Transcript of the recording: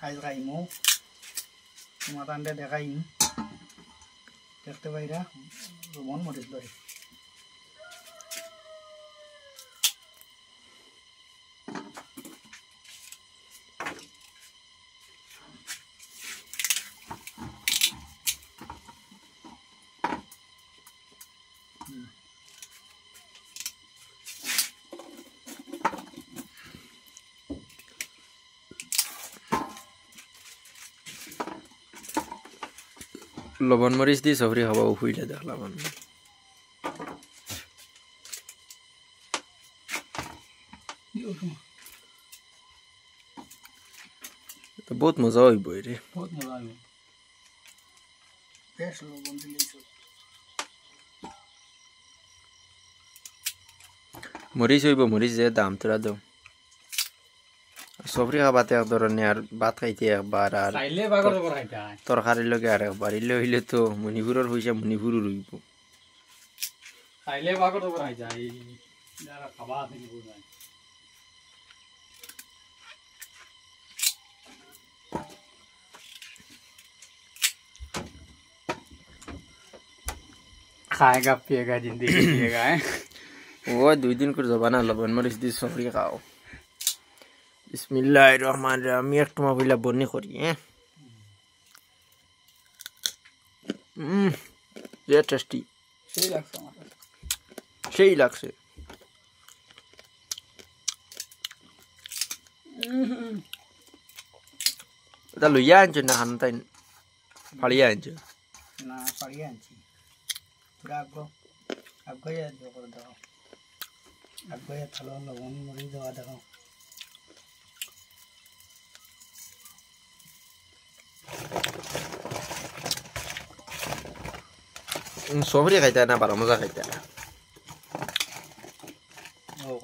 আজ খাইমু মাতানটা দেখাইম দেখতে পাইরা লবণ মরিচ ধরে লবণ মরিচ দি সবরি খাবা উফুইলে দেখলাম আমি তো বহুত মজা হইব রে বহুত মজা হইব বেশ লবণ দিলেই মরিচ হইব মরিচ যে দাম তোরা দাও সবরি খাবাতে এক ধরনের আর ভাত খাইতে একবার আর খাইলে বাগর বাগর খাইতে হয় তরকারির লগে আর একবার ইলে হইলে তো মণিপুরের পয়সা মণিপুরও রইব খাইলে বাগর বাগর খাইতে হয় যারা খাবা থেকে বুঝায় खाएगा पिएगा जिंदगी जिएगा वो 2 दिन कर जबाना लबन मरिच दी सफरी खाओ बिस्मिल्लाहिर रहमानिर रहीम एक टमा पहला बन्नी करी हैं ये टेस्टी सही लागছে এটা লইয়া আনছ না হান তাই ফাড়িয়া আনছ না ফাড়িয়া আনছি গাগো আগে দাও করে দাও আগে থালো লবণ মরিচ দেওয়া দাও সবরি খাইতে না বারো মজা খাইতে ও